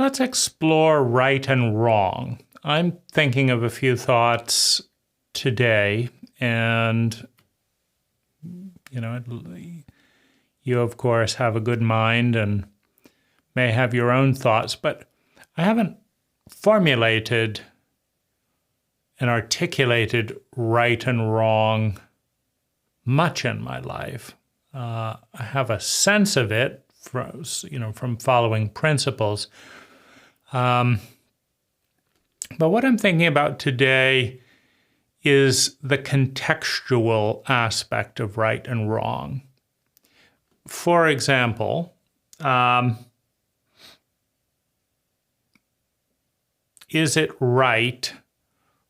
Let's explore right and wrong. I'm thinking of a few thoughts today, and you of course have a good mind and may have your own thoughts, but I haven't formulated and articulated right and wrong much in my life. I have a sense of it from following principles. But what I'm thinking about today is the contextual aspect of right and wrong. For example, is it right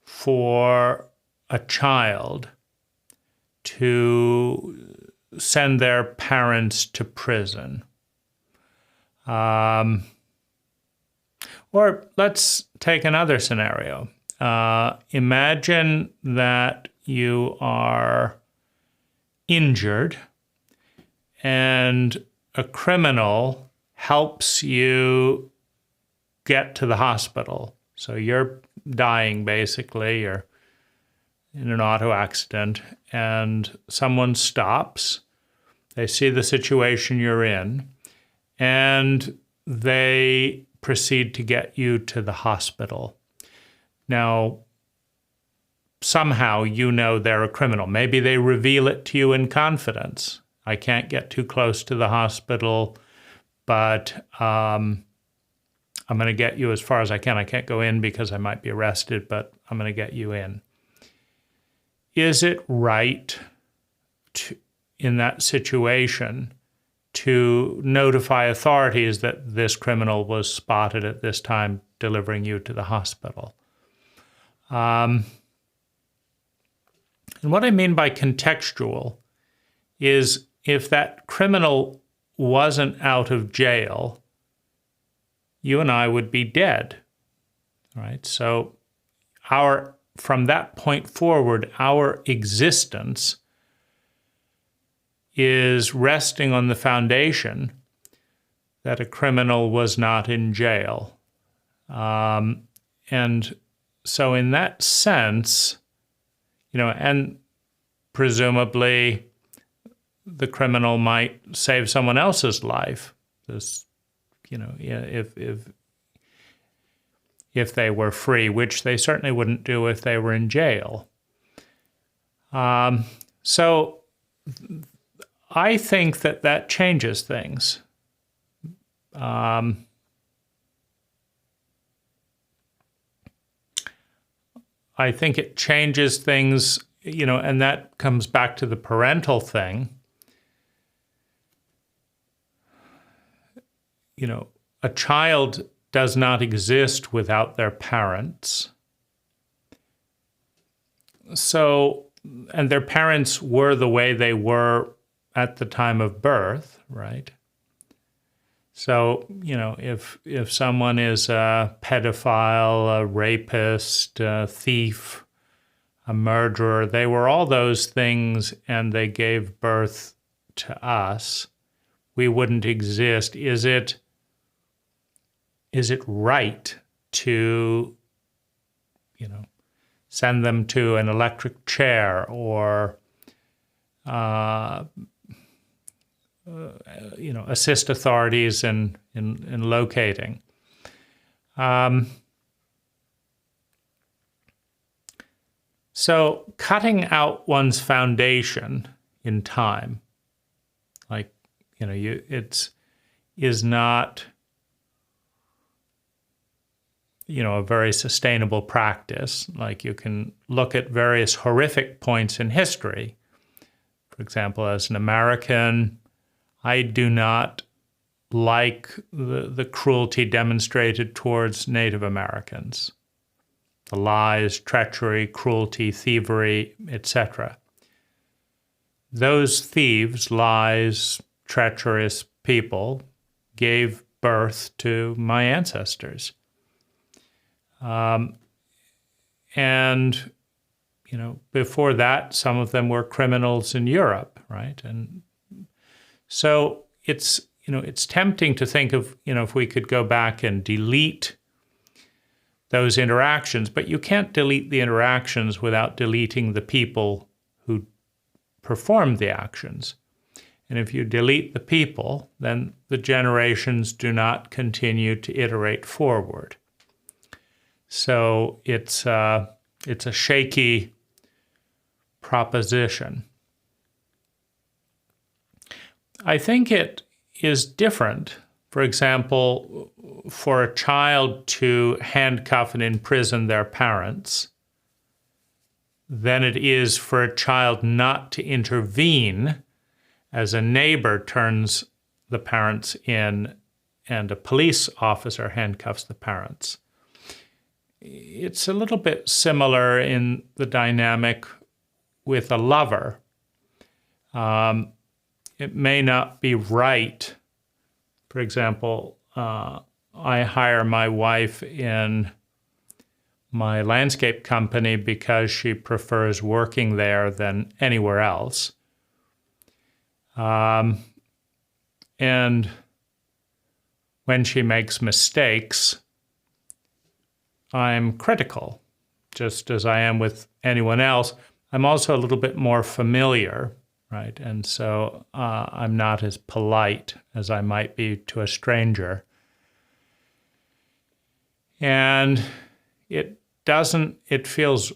for a child to send their parents to prison? Or let's take another scenario. Imagine that you are injured and a criminal helps you get to the hospital. So you're dying, basically, you're in an auto accident, and someone stops. They see the situation you're in, and they proceed to get you to the hospital. Now, somehow you know they're a criminal. Maybe they reveal it to you in confidence. I can't get too close to the hospital, but I'm going to get you as far as I can. I can't go in because I might be arrested, but I'm going to get you in. Is it right in that situation to notify authorities that this criminal was spotted at this time delivering you to the hospital? And what I mean by contextual is if that criminal wasn't out of jail, you and I would be dead, right? So from that point forward, our existence is resting on the foundation that a criminal was not in jail. And so in that sense, and presumably the criminal might save someone else's life. If they were free, which they certainly wouldn't do if they were in jail. So I think that changes things. I think it changes things, and that comes back to the parental thing. A child does not exist without their parents. So, and their parents were the way they were at the time of birth, right? So, if someone is a pedophile, a rapist, a thief, a murderer, they were all those things and they gave birth to us, we wouldn't exist. Is it right to, send them to an electric chair or, assist authorities in locating? So cutting out one's foundation in time, is not, a very sustainable practice. Like, you can look at various horrific points in history. For example, as an American, I do not like the cruelty demonstrated towards Native Americans. The lies, treachery, cruelty, thievery, etc. Those thieves, lies, treacherous people gave birth to my ancestors. And, before that, some of them were criminals in Europe, right? And so it's it's tempting to think of, if we could go back and delete those interactions, but you can't delete the interactions without deleting the people who performed the actions. And if you delete the people, then the generations do not continue to iterate forward. So it's a shaky proposition. I think it is different, for example, for a child to handcuff and imprison their parents than it is for a child not to intervene as a neighbor turns the parents in and a police officer handcuffs the parents. It's a little bit similar in the dynamic with a lover. It may not be right. For example, I hire my wife in my landscape company because she prefers working there than anywhere else. And when she makes mistakes, I'm critical, just as I am with anyone else. I'm also a little bit more familiar, right? And so I'm not as polite as I might be to a stranger. And it feels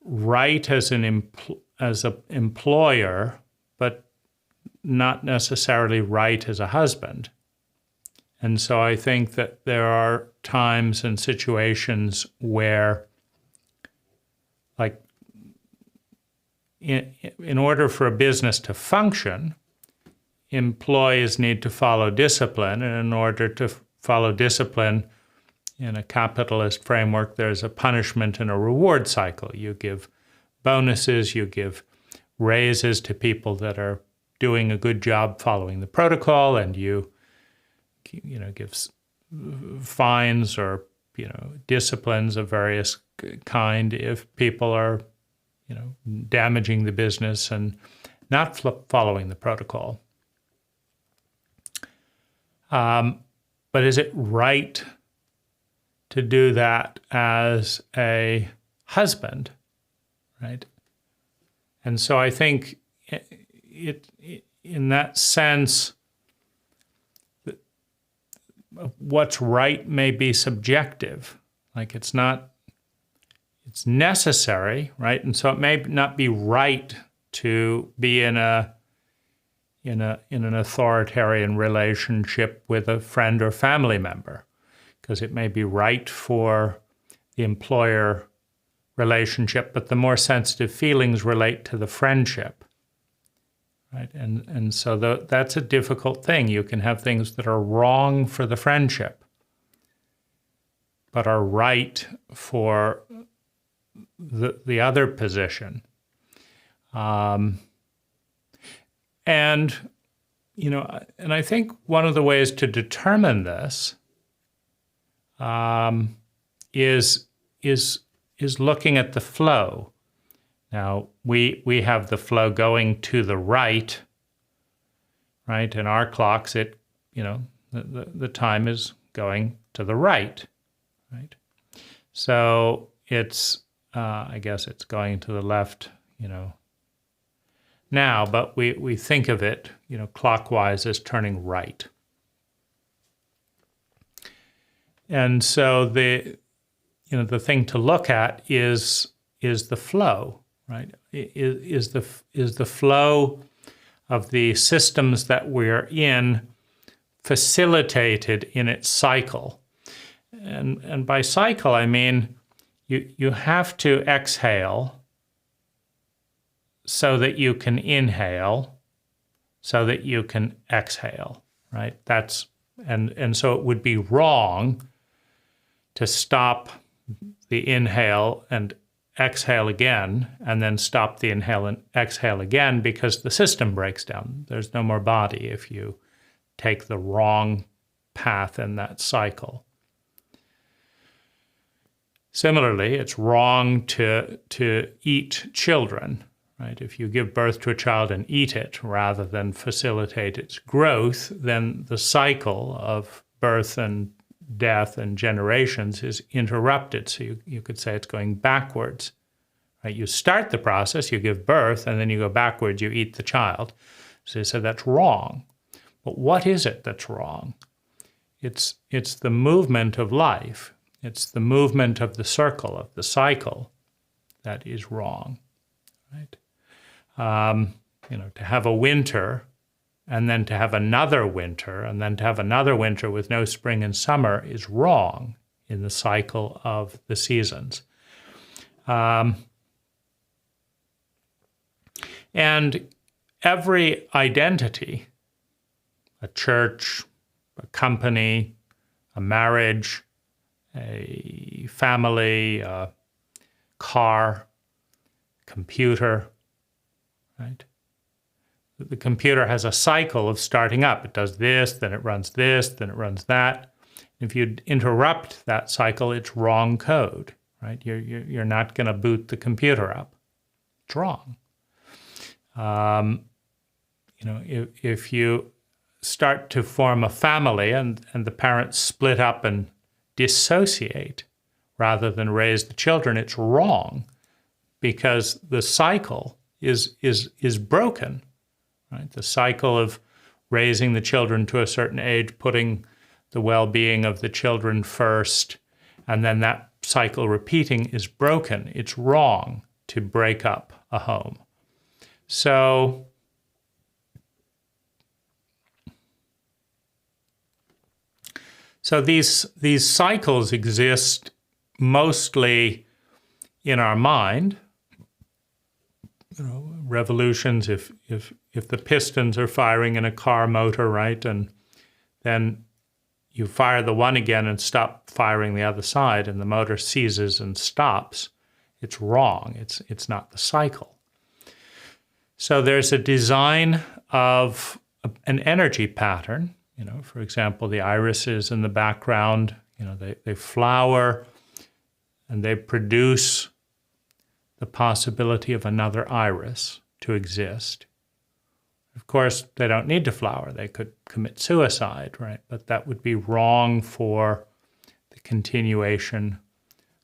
right as an employer, but not necessarily right as a husband. And so I think that there are times and situations where, like, in order for a business to function, employees need to follow discipline. And in order to follow discipline in a capitalist framework, there's a punishment and a reward cycle. You give bonuses, you give raises to people that are doing a good job following the protocol, and you give fines or disciplines of various kind if people are damaging the business and not following the protocol. But is it right to do that as a husband, right? And so I think it in that sense, what's right may be subjective. Like it's necessary, right? And so it may not be right to be in an authoritarian relationship with a friend or family member, because it may be right for the employer relationship, but the more sensitive feelings relate to the friendship, right? And so that's a difficult thing. You can have things that are wrong for the friendship, but are right for the other position. And I think one of the ways to determine this is looking at the flow. Now, we have the flow going to the right? In our clocks, the time is going to the right? So it's, I guess it's going to the left, now, but we think of it, clockwise as turning right. And so the thing to look at is the flow, right? Is the flow of the systems that we're in facilitated in its cycle? And by cycle, I mean you have to exhale so that you can inhale, so that you can exhale, right? And so it would be wrong to stop the inhale and exhale again, and then stop the inhale and exhale again, because the system breaks down. There's no more body if you take the wrong path in that cycle. Similarly, it's wrong to eat children, right? If you give birth to a child and eat it rather than facilitate its growth, then the cycle of birth and death and generations is interrupted. So you could say it's going backwards. Right? You start the process, you give birth, and then you go backwards, you eat the child. So you said that's wrong. But what is it that's wrong? It's the movement of life. It's the movement of the circle, of the cycle, that is wrong. Right? To have a winter, and then to have another winter, and then to have another winter with no spring and summer is wrong in the cycle of the seasons. And every identity, a church, a company, a marriage, a family, a car, computer, right? The computer has a cycle of starting up. It does this, then it runs this, then it runs that. If you interrupt that cycle, it's wrong code, right? You're not going to boot the computer up. It's wrong. If you start to form a family and the parents split up and dissociate rather than raise the children, it's wrong because the cycle is broken, right? The cycle of raising the children to a certain age, putting the well-being of the children first, and then that cycle repeating is broken. It's wrong to break up a home. So these cycles exist mostly in our mind. Revolutions, if the pistons are firing in a car motor, right, and then you fire the one again and stop firing the other side, and the motor seizes and stops, it's wrong. It's not the cycle. So there's a design of an energy pattern. For example, the irises in the background, they flower and they produce the possibility of another iris to exist. Of course, they don't need to flower. They could commit suicide, right? But that would be wrong for the continuation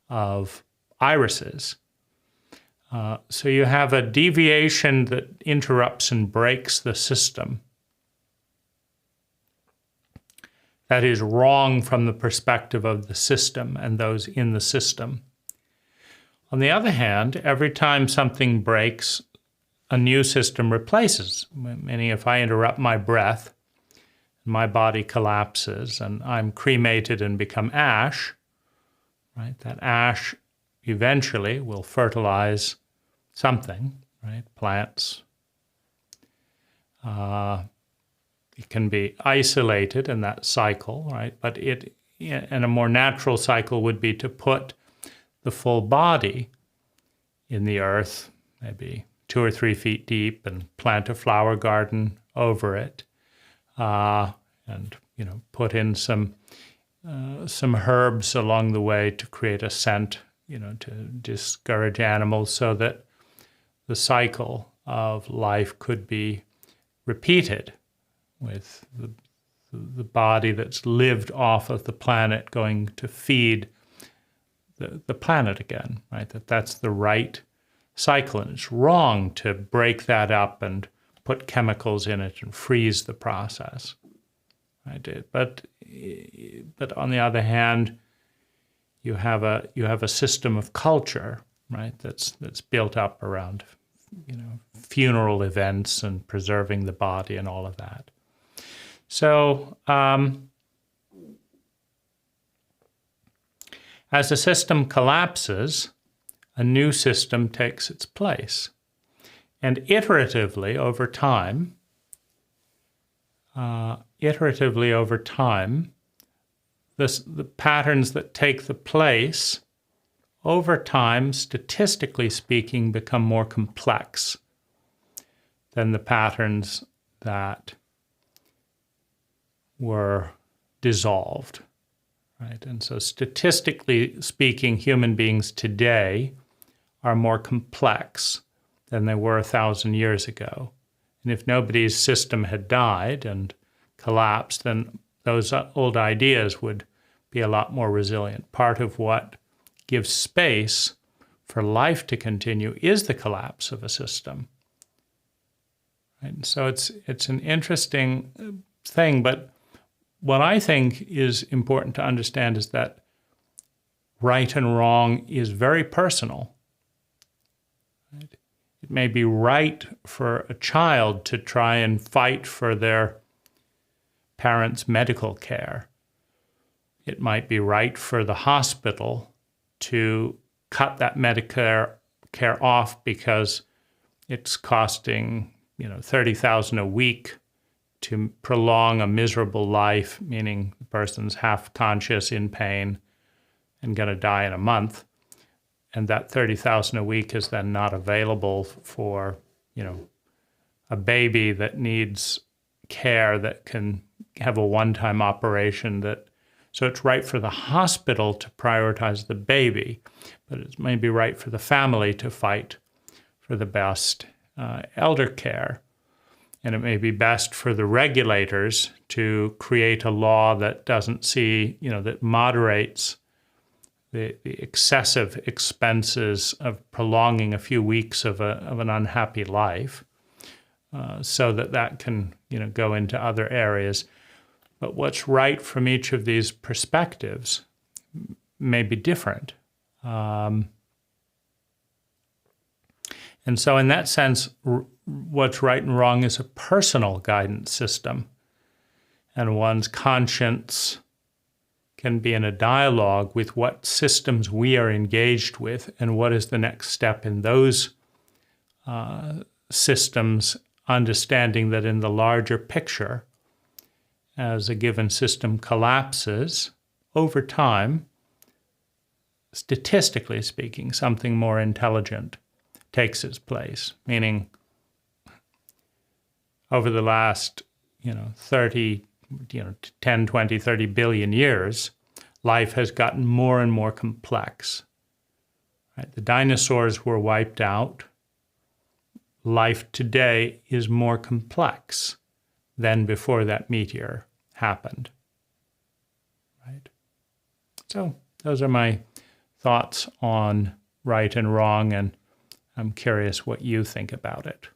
of irises. So you have a deviation that interrupts and breaks the system. That is wrong from the perspective of the system and those in the system. On the other hand, every time something breaks, a new system replaces. Meaning if I interrupt my breath, my body collapses and I'm cremated and become ash, right? That ash eventually will fertilize something, right? Plants. It can be isolated in that cycle, right? But in a more natural cycle would be to put the full body in the earth, maybe 2 or 3 feet deep, and plant a flower garden over it, and put in some herbs along the way to create a scent, to discourage animals, so that the cycle of life could be repeated with the body that's lived off of the planet going to feed the planet again, right? That's the right cycle, and it's wrong to break that up and put chemicals in it and freeze the process. Right? But on the other hand, you have a system of culture, right? That's built up around funeral events and preserving the body and all of that. So as a system collapses, a new system takes its place. And iteratively over time, the patterns that take the place over time, statistically speaking, become more complex than the patterns that were dissolved, right? And so statistically speaking, human beings today are more complex than they were 1,000 years ago. And if nobody's system had died and collapsed, then those old ideas would be a lot more resilient. Part of what gives space for life to continue is the collapse of a system. And so it's an interesting thing, but what I think is important to understand is that right and wrong is very personal. Right? It may be right for a child to try and fight for their parents' medical care. It might be right for the hospital to cut that Medicare care off because it's costing, $30,000 a week to prolong a miserable life, meaning the person's half conscious, in pain, and going to die in a month. And that $30,000 a week is then not available for, a baby that needs care that can have a one-time operation so it's right for the hospital to prioritize the baby, but it may be right for the family to fight for the best elder care. And it may be best for the regulators to create a law that doesn't that moderates the excessive expenses of prolonging a few weeks of an unhappy life, so that can go into other areas. But what's right from each of these perspectives may be different. And so in that sense, what's right and wrong is a personal guidance system. And one's conscience can be in a dialogue with what systems we are engaged with and what is the next step in those systems, understanding that in the larger picture, as a given system collapses, over time, statistically speaking, something more intelligent takes its place, meaning over the last 30, 10, 20, 30 billion years, life has gotten more and more complex. Right? The dinosaurs were wiped out. Life today is more complex than before that meteor happened. Right? So those are my thoughts on right and wrong, and I'm curious what you think about it.